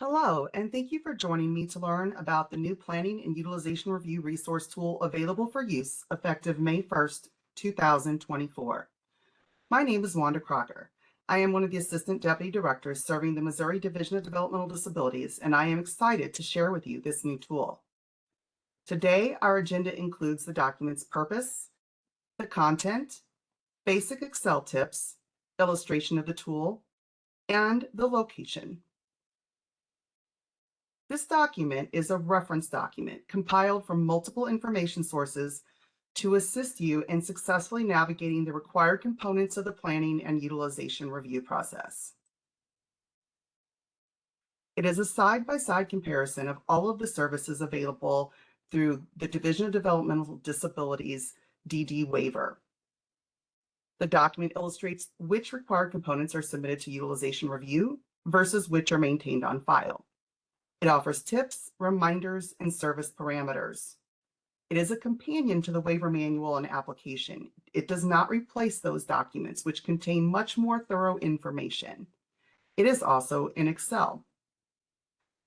Hello, and thank you for joining me to learn about the new Planning and Utilization Review resource tool available for use effective May 1st, 2024. My name is Wanda Crocker. I am one of the Assistant Deputy Directors serving the Missouri Division of Developmental Disabilities, and I am excited to share with you this new tool. Today, our agenda includes the document's purpose, the content, basic Excel tips, illustration of the tool, and the location. This document is a reference document compiled from multiple information sources to assist you in successfully navigating the required components of the planning and utilization review process. It is a side-by-side comparison of all of the services available through the Division of Developmental Disabilities DD waiver. The document illustrates which required components are submitted to utilization review versus which are maintained on file. It offers tips, reminders, and service parameters. It is a companion to the waiver manual and application. It does not replace those documents, which contain much more thorough information. It is also in Excel.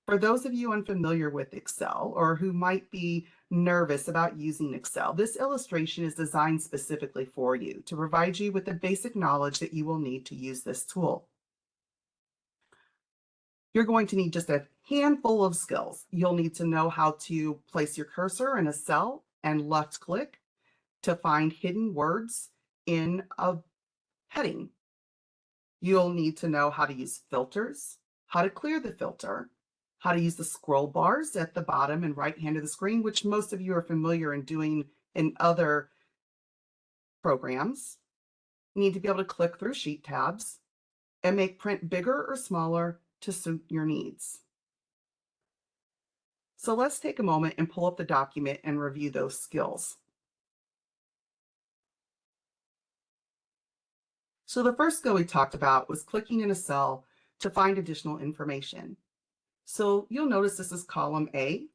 For those of you unfamiliar with Excel or who might be nervous about using Excel, this illustration is designed specifically for you to provide you with the basic knowledge that you will need to use this tool. You're going to need just a handful of skills. You'll need to know how to place your cursor in a cell and left click to find hidden words in a heading. You'll need to know how to use filters, how to clear the filter, how to use the scroll bars at the bottom and right hand of the screen, which most of you are familiar in doing in other programs. You need to be able to click through sheet tabs and make print bigger or smaller to suit your needs. So let's take a moment and pull up the document and review those skills. So the first skill we talked about was clicking in a cell to find additional information. So you'll notice this is column A.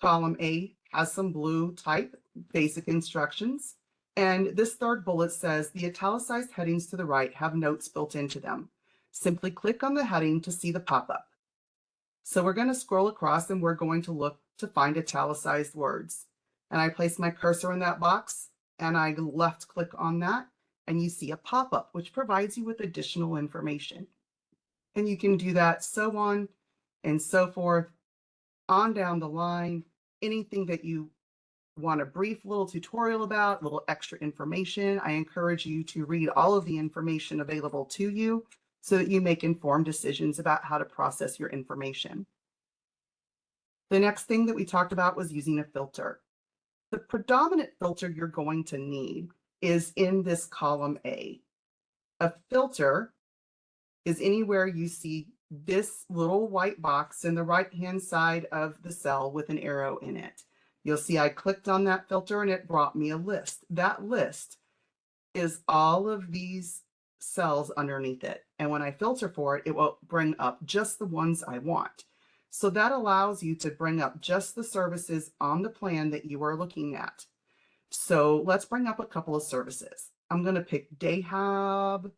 Column A has some blue type basic instructions. And this third bullet says the italicized headings to the right have notes built into them. Simply click on the heading to see the pop-up. So we're going to scroll across and we're going to look to find italicized words. And I place my cursor in that box and I left click on that and you see a pop-up which provides you with additional information. And you can do that so on and so forth on down the line. Anything that you want a brief little tutorial about, little extra information, I encourage you to read all of the information available to you so that you make informed decisions about how to process your information. The next thing that we talked about was using a filter. The predominant filter you're going to need is in this column A. A filter is anywhere you see this little white box in the right-hand side of the cell with an arrow in it. You'll see I clicked on that filter and it brought me a list. That list is all of these cells underneath it. And when I filter for it, it will bring up just the ones I want. So that allows you to bring up just the services on the plan that you are looking at. So let's bring up a couple of services. I'm going to pick Day Hub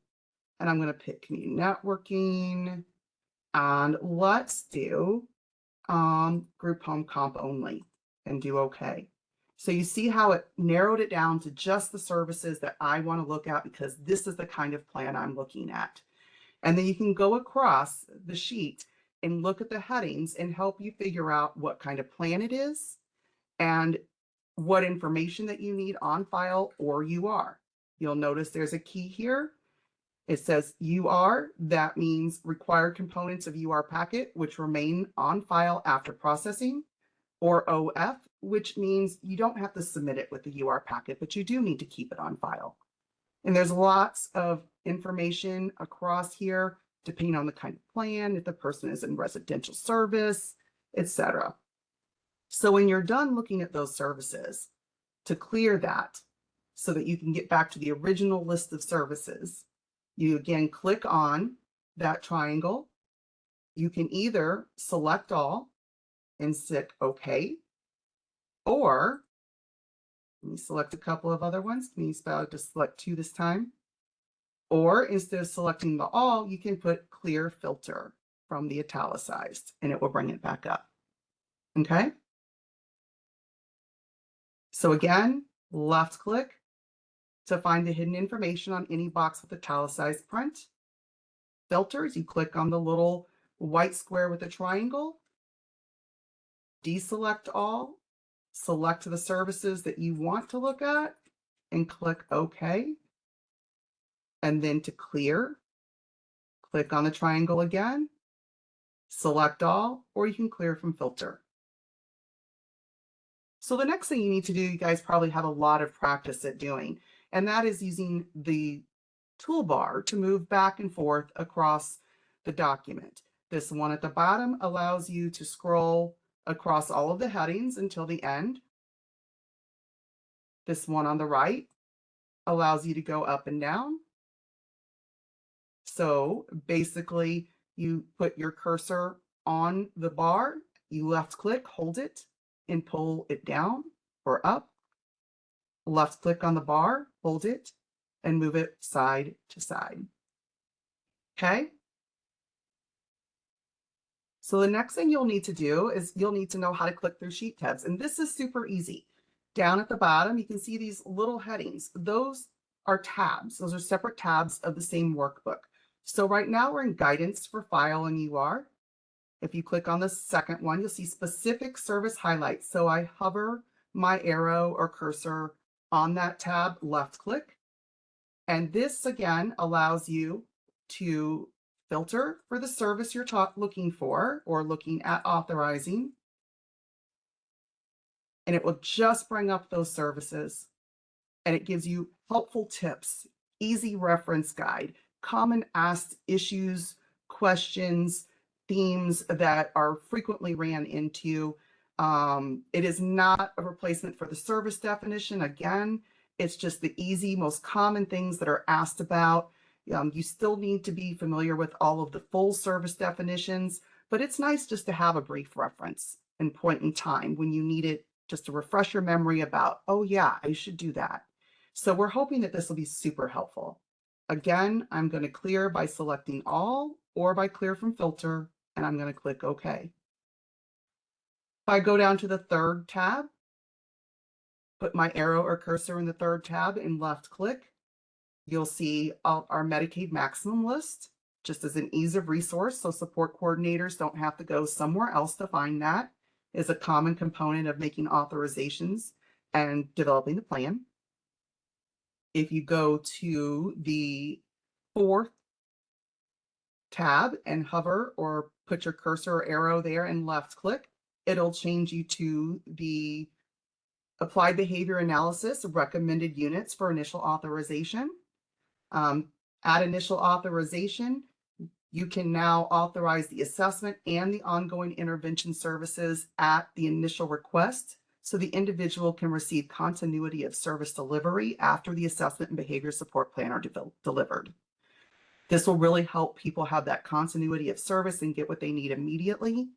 and I'm going to pick Community Networking. And let's do Group Home Comp only and do OK. So you see how it narrowed it down to just the services that I want to look at because this is the kind of plan I'm looking at. And then you can go across the sheet and look at the headings and help you figure out what kind of plan it is and what information that you need on file or UR. You'll notice there's a key here. It says UR, that means required components of UR packet, which remain on file after processing, or OF, which means you don't have to submit it with the UR packet, but you do need to keep it on file. And there's lots of information across here, depending on the kind of plan, if the person is in residential service, etc. So when you're done looking at those services, to clear that so that you can get back to the original list of services, you again click on that triangle. You can either select all and sit OK, or let me select a couple of other ones. Let me just select 2 this time. Or instead of selecting the all, you can put clear filter from the italicized, and it will bring it back up. Okay? So again, left click to find the hidden information on any box with italicized print. Filters, you click on the little white square with the triangle, deselect all, select the services that you want to look at, and click OK. And then to clear, click on the triangle again, select all, or you can clear from filter. So the next thing you need to do, you guys probably have a lot of practice at doing, and that is using the toolbar to move back and forth across the document. This one at the bottom allows you to scroll across all of the headings until the end. This one on the right allows you to go up and down. So basically, you put your cursor on the bar, you left click, hold it, and pull it down or up. Left click on the bar, hold it, and move it side to side. Okay? So the next thing you'll need to do is you'll need to know how to click through sheet tabs. And this is super easy. Down at the bottom, you can see these little headings. Those are tabs. Those are separate tabs of the same workbook. So right now we're in guidance for file and UR. If you click on the second one, you'll see specific service highlights. So I hover my arrow or cursor on that tab, left click. And this again allows you to filter for the service you're looking for or looking at authorizing. And it will just bring up those services. And it gives you helpful tips, easy reference guide, common asked issues, questions, themes that are frequently ran into. It is not a replacement for the service definition. Again, it's just the easy, most common things that are asked about. You still need to be familiar with all of the full service definitions, but it's nice just to have a brief reference and point in time when you need it, just to refresh your memory about, oh yeah, I should do that. So we're hoping that this will be super helpful. Again, I'm going to clear by selecting all or by clear from filter, and I'm going to click OK. If I go down to the third tab, put my arrow or cursor in the third tab and left click, you'll see our Medicaid maximum list, just as an ease of resource, so support coordinators don't have to go somewhere else to find that. Is a common component of making authorizations and developing the plan. If you go to the fourth tab and hover or put your cursor or arrow there and left click, it'll change you to the applied behavior analysis of recommended units for initial authorization. At initial authorization, you can now authorize the assessment and the ongoing intervention services at the initial request, so the individual can receive continuity of service delivery after the assessment and behavior support plan are delivered. This will really help people have that continuity of service and get what they need immediately.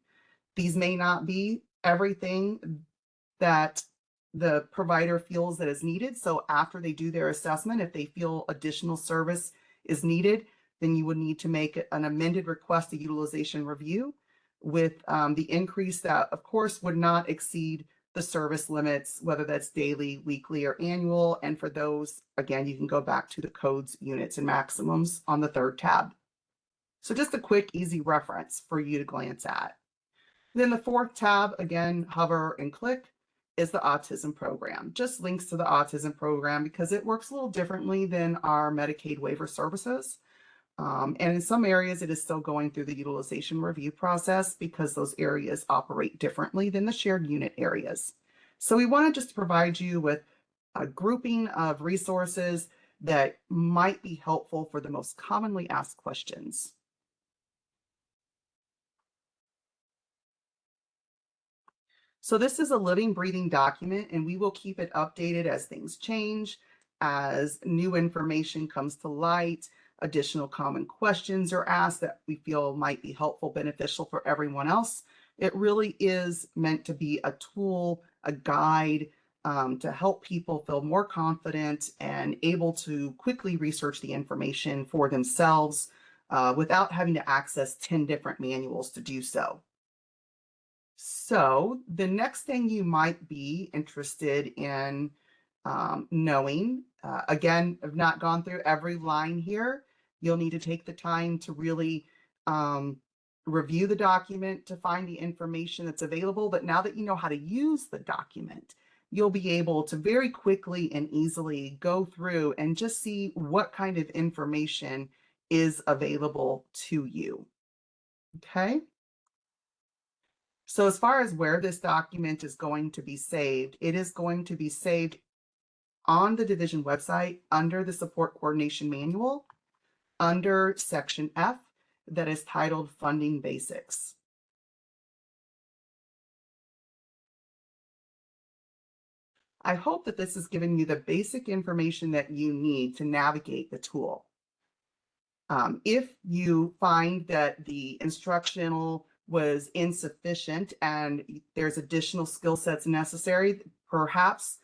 These may not be everything that the provider feels that is needed. So after they do their assessment, if they feel additional service is needed, then you would need to make an amended request to utilization review with the increase that, of course, would not exceed the service limits, whether that's daily, weekly, or annual. And for those, again, you can go back to the codes, units, and maximums on the third tab. So just a quick, easy reference for you to glance at. Then the fourth tab, again, hover and click, is the autism program. Just links to the autism program because it works a little differently than our Medicaid waiver services. And in some areas, it is still going through the utilization review process because those areas operate differently than the shared unit areas. So we wanted just to provide you with a grouping of resources that might be helpful for the most commonly asked questions. So this is a living, breathing document, and we will keep it updated as things change, as new information comes to light, additional common questions are asked that we feel might be helpful, beneficial for everyone else. It really is meant to be a tool, a guide to help people feel more confident and able to quickly research the information for themselves without having to access 10 different manuals to do so. So the next thing you might be interested in knowing, again, I've not gone through every line here. You'll need to take the time to really review the document to find the information that's available. But now that you know how to use the document, you'll be able to very quickly and easily go through and just see what kind of information is available to you. Okay. So as far as where this document is going to be saved, it is going to be saved on the division website under the support coordination manual, under section F that is titled Funding Basics. I hope that this has given you the basic information that you need to navigate the tool. If you find that the instructional was insufficient and there's additional skill sets necessary, perhaps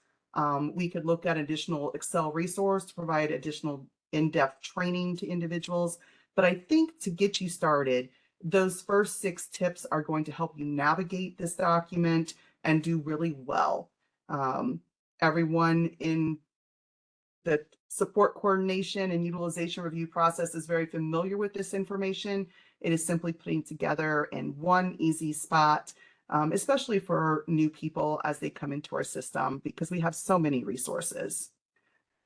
we could look at additional Excel resource to provide additional in-depth training to individuals. But I think to get you started, those first 6 tips are going to help you navigate this document and do really well. Everyone in the support coordination and utilization review process is very familiar with this information. It is simply putting together in one easy spot, especially for new people as they come into our system, because we have so many resources.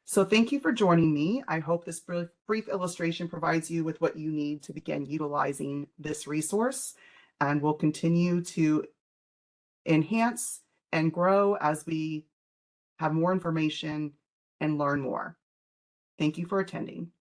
So thank you for joining me. I hope this brief illustration provides you with what you need to begin utilizing this resource, and we'll continue to enhance and grow as we have more information and learn more. Thank you for attending.